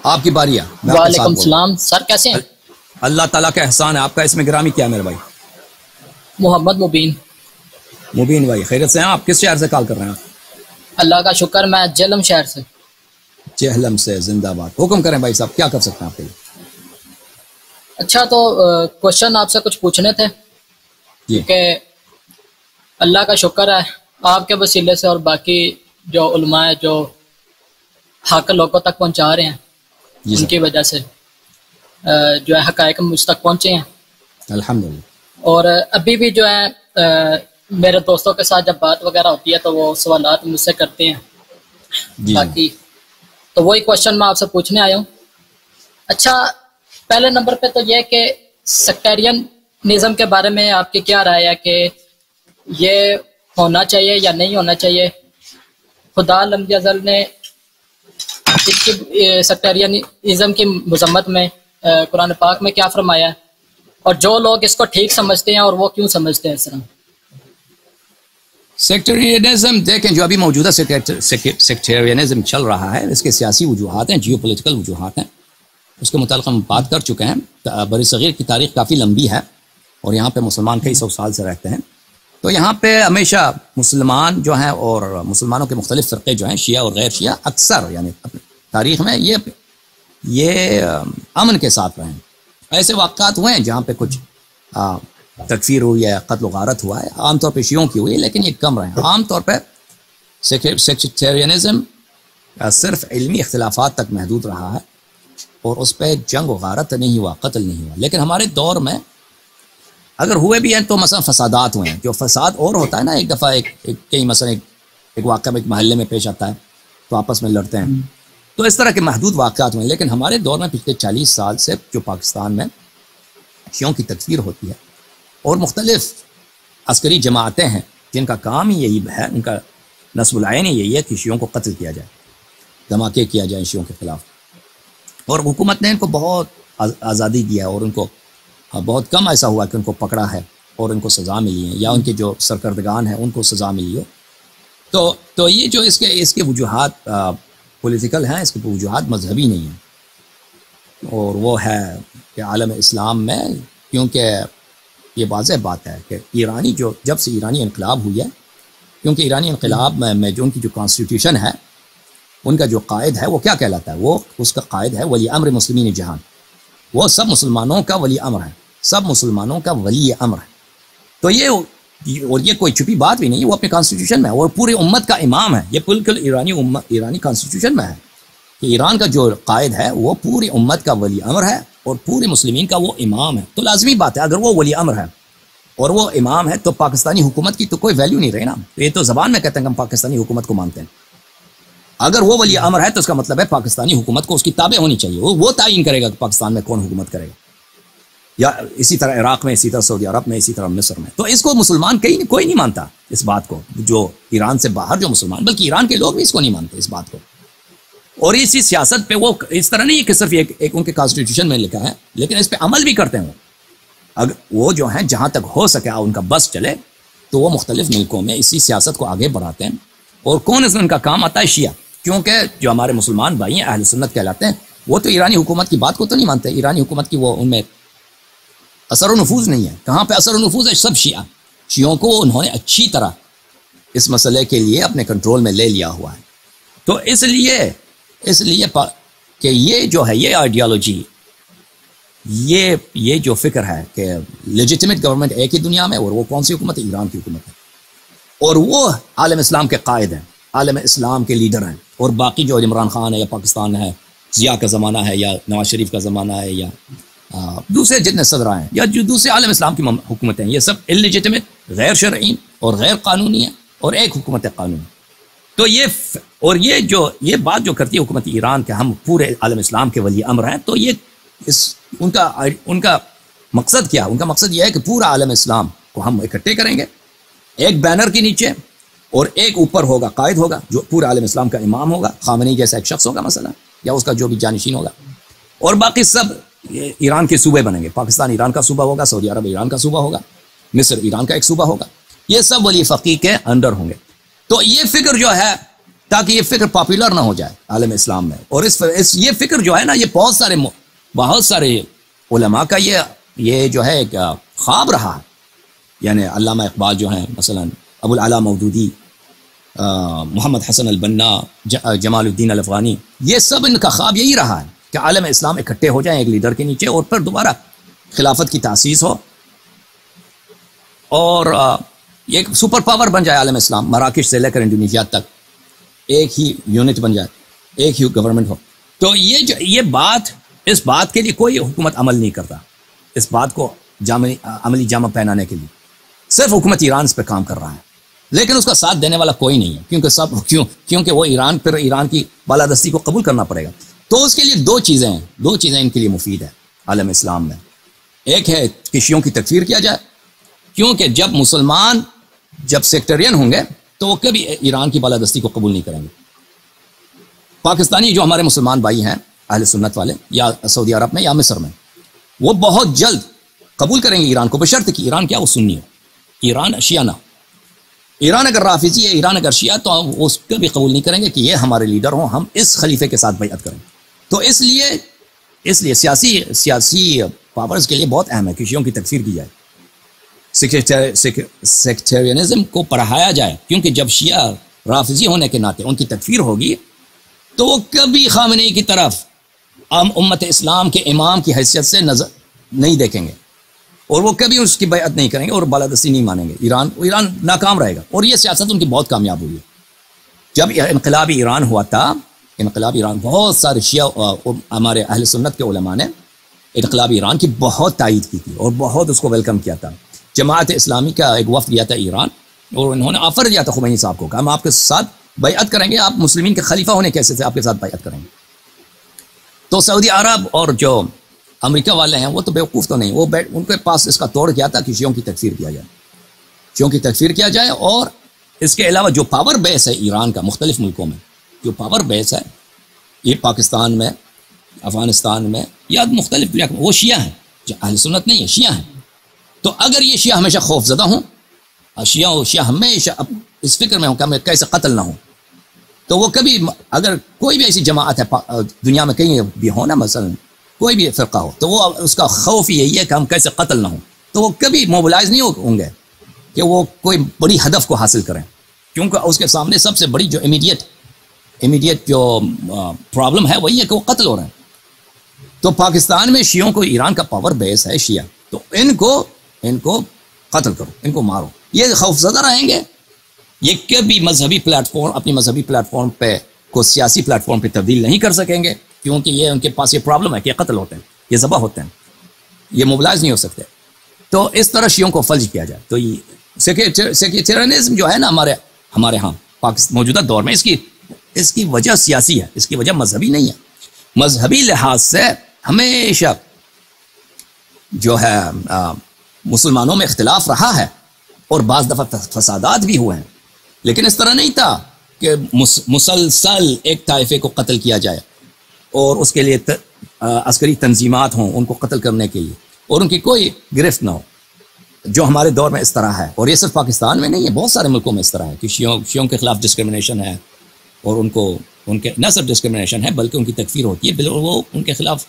آپ کی باری ہے. وعلیکم السلام سر، کیسے ہیں؟ اللہ تعالیٰ کا احسان ہے. آپ کا اسم گرامی کیا ہے میرے بھائی؟ محمد مبین. مبین بھائی خیریت سے ہیں؟ آپ کس شہر سے کال کر رہے ہیں؟ اللہ کا شکر، میں جہلم شہر سے. جہلم سے، زندہ باد. حکم کریں بھائی صاحب، کیا کر سکتے ہیں آپ کے لیے؟ اچھا، تو کوشچن آپ سے کچھ پوچھنے تھے جی. کہ اللہ کا شکر ہے آپ کے وسیلے سے اور باقی جو علماء ہیں جو حق لوگوں تک پہنچا رہے ہیں جی ان کی وجہ سے جو ہے حقائق مجھ تک پہنچے ہیں الحمدللہ. اور ابھی بھی جو ہے میرے دوستوں کے ساتھ جب بات وغیرہ ہوتی ہے تو وہ سوالات مجھ سے کرتے ہیں. جی باقی تو وہی کوشچن میں آپ سے پوچھنے آیا ہوں. اچھا، پہلے نمبر پہ تو یہ کہ سیکٹیرینزم کے بارے میں آپ کی کیا رائے ہے کہ یہ ہونا چاہیے یا نہیں ہونا چاہیے؟ خدا لم یزل نے اس کی سیکٹیرینزم کی مذمت میں قرآن پاک میں کیا فرمایا ہے، اور جو لوگ اس کو ٹھیک سمجھتے ہیں اور وہ کیوں سمجھتے ہیں اس طرح؟ سیکٹرینزم دیکھیں، جو ابھی موجودہ سیکٹرینزم چل رہا ہے، اس کے سیاسی وجوہات ہیں، جیو پولیٹیکل وجوہات ہیں. اس کے متعلق ہم بات کر چکے ہیں. بر صغیر کی تاریخ کافی لمبی ہے اور یہاں پہ مسلمان کئی سو سال سے رہتے ہیں. تو یہاں پہ ہمیشہ مسلمان جو ہیں اور مسلمانوں کے مختلف فرقے جو ہیں، شیعہ اور غیر شیعہ، اکثر یعنی اپنی تاریخ میں یہ امن کے ساتھ رہے ہیں. ایسے واقعات ہوئے ہیں جہاں پہ کچھ تکفیر ہوئی ہے، قتل و غارت ہوا ہے، عام طور پہ شیعوں کی ہوئی ہے، لیکن یہ کم رہے ہیں. عام طور پہ سیکٹیرینزم صرف علمی اختلافات تک محدود رہا ہے اور اس پہ جنگ و غارت نہیں ہوا، قتل نہیں ہوا. لیکن ہمارے دور میں اگر ہوئے بھی ہیں تو مثلا فسادات ہوئے ہیں. جو فساد اور ہوتا ہے نا، ایک دفعہ کئی مثلا ایک واقعہ میں ایک محلے میں پیش آتا ہے تو آپس میں لڑتے ہیں، تو اس طرح کے محدود واقعات ہوئے ہیں. لیکن ہمارے دور میں پچھلے 40 سال سے جو پاکستان میں شیعوں کی تکفیر ہوتی ہے اور مختلف عسکری جماعتیں ہیں جن کا کام ہی یہی ہے، ان کا نصب العین ہی یہی ہے کہ شیعوں کو قتل کیا جائے، دھماکے کیا جائیں شیعوں کے خلاف. اور حکومت نے ان کو بہت آزادی دیا ہے اور ان کو بہت کم ایسا ہوا کہ ان کو پکڑا ہے اور ان کو سزا ملی ہے، یا ان کے جو سرکردگان ہیں ان کو سزا ملی ہو. تو یہ جو اس کے وجوہات پولیٹیکل ہیں، اس کے وجوہات مذہبی نہیں ہیں. اور وہ ہے کہ عالم اسلام میں، کیونکہ یہ واضح بات ہے کہ جب سے ایرانی انقلاب ہوئی ہے، کیونکہ ایرانی انقلاب میں جو ان کی جو کانسٹیٹیوشن ہے، ان کا جو قائد ہے وہ کیا کہلاتا ہے؟ وہ اس کا قائد ہے ولی امر مسلمین جہان. وہ سب مسلمانوں کا ولی امر ہے، سب مسلمانوں کا ولی امر ہے. تو یہ کوئی چھپی بات بھی نہیں، وہ اپنے کانسٹیٹیوشن میں ہے اور پورے امت کا امام ہے. یہ بالکل ایرانی کانسٹیٹیوشن میں ہے کہ ایران کا جو قائد ہے وہ پوری امت کا ولی امر ہے اور پورے مسلمین کا وہ امام ہے. تو لازمی بات ہے اگر وہ ولی امر ہے اور وہ امام ہے تو پاکستانی حکومت کی تو کوئی ویلیو نہیں رہی نا. یہ تو زبان میں کہتے ہیں کہ ہم پاکستانی حکومت کو مانتے ہیں. اگر وہ ولی امر ہے تو اس کا مطلب ہے پاکستانی حکومت کو اس کی تابع ہونی چاہیے. وہ تعین کرے گا کہ پاکستان میں کون حکومت کرے گا، یا اسی طرح عراق میں، اسی طرح سعودی عرب میں، اسی طرح مصر میں. تو اس کو مسلمان کوئی نہیں مانتا اس بات کو، جو ایران سے باہر جو مسلمان، بلکہ ایران کے لوگ بھی اس کو نہیں مانتے اس بات کو. اور اسی سیاست پہ وہ اس طرح نہیں کہ صرف ایک ان کے کانسٹیٹیوشن میں لکھا ہے، لیکن اس پہ عمل بھی کرتے ہیں. اگر وہ جو ہیں جہاں تک ہو سکے ان کا بس چلے تو وہ مختلف ملکوں میں اسی سیاست کو آگے بڑھاتے ہیں. اور کون اس میں ان کا کام آتا ہے؟ شیعہ. کیونکہ جو ہمارے مسلمان بھائی ہیں اہل سنت کہلاتے ہیں، وہ تو ایرانی حکومت کی بات کو تو نہیں مانتے. ایرانی حکومت کی وہ ان میں اثر و نفوذ نہیں ہے. کہاں پہ اثر و نفوذ ہے؟ سب شیعوں کو انہوں نے اچھی طرح اس مسئلے کے لیے اپنے کنٹرول میں لے لیا ہوا ہے. تو اس لیے کہ یہ جو ہے، یہ آئیڈیالوجی، یہ جو فکر ہے کہ لیجیٹیمیٹ گورنمنٹ ایک ہی دنیا میں، اور وہ کون سی حکومت ہے؟ ایران کی حکومت ہے. اور وہ عالم اسلام کے قائد ہیں، عالم اسلام کے لیڈر ہیں. اور باقی جو عمران خان ہے یا پاکستان ہے، ضیاء کا زمانہ ہے یا نواز شریف کا زمانہ ہے، یا دوسرے جتنے صدراء ہیں یا جو دوسرے عالم اسلام کی حکومتیں ہیں، یہ سب انلیجیٹیمیٹ، غیر شرعی اور غیر قانونی ہیں، اور ایک حکومت قانونی. تو یہ بات جو کرتی ہے حکومت ایران کہ ہم پورے عالم اسلام کے ولی امر ہیں، تو یہ ان کا مقصد کیا؟ ان کا مقصد یہ ہے کہ پورا عالم اسلام کو ہم اکٹھے کریں گے ایک بینر کے نیچے، اور ایک اوپر ہوگا قائد ہوگا جو پورے عالم اسلام کا امام ہوگا، خامنئی جیسا ایک شخص ہوگا مثلا، یا اس کا جو بھی جانشین ہوگا. اور باقی سب ایران کے صوبے بنیں گے. پاکستان ایران کا صوبہ ہوگا، سعودی عرب ایران کا صوبہ ہوگا، مصر ایران کا ایک صوبہ ہوگا. یہ سب ولی فقیہ کے انڈر ہوں گے. تو یہ فکر جو ہے تاکہ یہ فکر پاپولر نہ ہو جائے عالم اسلام میں. اور یہ فکر جو ہے نا، یہ بہت سارے علماء کا یہ جو ہے ایک خواب رہا ہے. یعنی علامہ اقبال جو ہیں مثلا، ابو العلا مودودی، محمد حسن البنا، جمال الدین الافغانی، یہ سب ان کا خواب یہی رہا ہے کہ عالم اسلام اکٹھے ہو جائیں ایک لیڈر کے نیچے، اور پھر دوبارہ خلافت کی تاسیس ہو اور ایک سپر پاور بن جائے عالم اسلام، مراکش سے لے کر انڈونیشیا تک ایک ہی یونٹ بن جائے، ایک ہی گورنمنٹ ہو. تو اس بات کے لیے کوئی حکومت عمل نہیں کرتا. اس بات کو عملی جامہ پہنانے کے لیے صرف حکومت ایران اس پہ کام کر رہا ہے، لیکن اس کا ساتھ دینے والا کوئی نہیں ہے، کیونکہ وہ ایران کی بالادستی کو قبول کرنا پڑے گا. تو اس کے لیے دو چیزیں ان کے لیے مفید ہیں عالم اسلام میں. ایک ہے کہ شیعوں کی تکفیر کیا جائے، کیونکہ جب مسلمان سیکٹرین ہوں گے تو وہ کبھی ایران کی بالادستی کو قبول نہیں کریں گے. پاکستانی جو ہمارے مسلمان بھائی ہیں اہل سنت والے، یا سعودی عرب میں یا مصر میں، وہ بہت جلد قبول کریں گے ایران کو، بشرط کہ ایران کیا وہ سنی ہو، ایران شیعہ نہ. ایران اگر رافضی ہے، ایران اگر شیعہ، تو وہ اس کو بھی قبول نہیں کریں گے کہ یہ ہمارے لیڈر ہوں، ہم اس خلیفے کے ساتھ بیعت کریں. تو اس لیے سیاسی پاورز کے لیے بہت اہم ہے کہ شیعوں کی تکفیر کی جائے، سیکٹیرینزم کو پڑھایا جائے، کیونکہ جب شیعہ رافضی ہونے کے ناطے ان کی تکفیر ہوگی تو وہ کبھی خامنئی کی طرف امت اسلام کے امام کی حیثیت سے نظر نہیں دیکھیں گے، اور وہ کبھی اس کی بیعت نہیں کریں گے اور بالادستی نہیں مانیں گے. ایران ناکام رہے گا. اور یہ سیاست ان کی بہت کامیاب ہوئی ہے. جب انقلابی ایران ہوا تھا، بہت سارے شیعہ ہمارے اہل سنت کے علماء نے انقلابی ایران کی بہت تائید کی تھی اور بہت اس کو ویلکم کیا تھا. جماعت اسلامی کا ایک وفد گیا تھا ایران، اور انہوں نے آفر دیا تھا خمینی صاحب کو کہ ہم آپ کے ساتھ بیعت کریں گے، آپ مسلمین کے خلیفہ ہونے کیسے سے آپ کے ساتھ بیعت کریں گے. تو سعودی عرب اور جو امریکہ والے ہیں وہ تو بیوقوف تو نہیں، وہ ان کے پاس اس کا توڑ کیا تھا کہ شیعوں کی تکفیر کیا جائے. اور اس کے علاوہ جو پاور بیس ہے ایران کا مختلف ملکوں میں، جو پاور بیس ہے یہ پاکستان میں، افغانستان میں یا مختلف وہ شیعہ ہیں، جو اہل سنت نہیں ہے، شیعہ ہیں. تو اگر یہ شیعہ ہمیشہ خوف زدہ ہوں، شیعہ ہمیشہ اس فکر میں ہوں کہ ہمیں کیسے قتل نہ ہو، تو وہ کبھی، اگر کوئی بھی ایسی جماعت ہے دنیا میں کہیں بھی ہو نا، مثلا کوئی بھی فرقہ ہو، تو وہ اس کا خوف یہی ہے کہ ہم کیسے قتل نہ ہوں، تو وہ کبھی موبلائز نہیں ہوں گے کہ وہ کوئی بڑی ہدف کو حاصل کریں، کیونکہ اس کے سامنے سب سے بڑی جو امیڈیٹ جو پرابلم ہے وہی ہے کہ وہ قتل ہو رہے ہیں. تو پاکستان میں شیعوں کو، ایران کا پاور بیس ہے شیعہ، تو ان کو قتل کرو، ان کو مارو. یہ خوف زدہ رہیں گے، یہ کبھی اپنی مذہبی پلیٹ فارم پہ کو سیاسی پلیٹ فارم پہ تبدیل نہیں کر سکیں گے، کیونکہ یہ ان کے پاس یہ پرابلم ہے کہ یہ قتل ہوتے ہیں، یہ ذبح ہوتے ہیں، یہ موبلائز نہیں ہو سکتے. تو اس طرح شیعوں کو فلج کیا جائے. تو یہ سیکٹیرینزم جو ہے نا ہمارے ہاں موجودہ دور میں، اس کی وجہ سیاسی ہے، اس کی وجہ مذہبی نہیں ہے. مذہبی لحاظ سے ہمیشہ جو ہے مسلمانوں میں اختلاف رہا ہے، اور بعض دفعہ فسادات بھی ہوئے ہیں، لیکن اس طرح نہیں تھا کہ مسلسل ایک طائفے کو قتل کیا جائے اور اس کے لیے عسکری تنظیمات ہوں ان کو قتل کرنے کے لیے، اور ان کی کوئی گرفت نہ ہو، جو ہمارے دور میں اس طرح ہے. اور یہ صرف پاکستان میں نہیں ہے، بہت سارے ملکوں میں اس طرح ہے کہ شیعوں کے خلاف ڈسکرمنیشن ہے، اور ان کے نہ صرف ڈسکرمنیشن ہے بلکہ ان کی تکفیر ہوتی ہے، وہ ان کے خلاف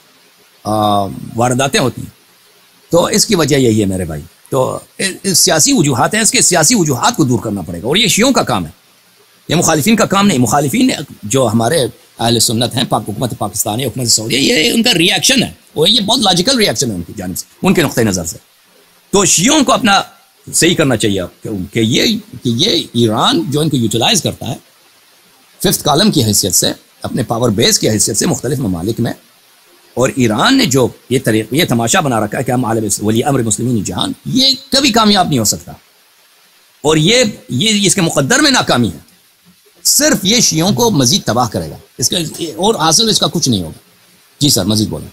وارداتیں ہوتی ہیں. تو اس کی وجہ یہی ہے میرے بھائی. تو سیاسی وجوہات ہیں، اس کے سیاسی وجوہات کو دور کرنا پڑے گا، اور یہ شیعوں کا کام ہے، یہ مخالفین کا کام نہیں. مخالفین جو ہمارے اہل سنت ہیں، حکومت پاکستانی، حکومت سعودیہ، یہ ان کا ری ایکشن ہے، اور یہ بہت لاجیکل ری ایکشن ہے ان کی جانب سے، ان کے نقطۂ نظر سے. تو شیعوں کو اپنا صحیح کرنا چاہیے کہ یہ ایران جو ان کو یوٹیلائز کرتا ہے ففتھ کالم کی حیثیت سے، اپنے پاور بیس کی حیثیت سے مختلف ممالک میں، اور ایران نے جو یہ تماشا بنا رکھا ہے کہ ہم عالم ولی امر مسلمین جہان، یہ کبھی کامیاب نہیں ہو سکتا، اور یہ اس کے مقدر میں ناکامی ہے. صرف یہ شیعوں کو مزید تباہ کرے گا، اور حاصل اس کا کچھ نہیں ہوگا. جی سر، مزید بولیں.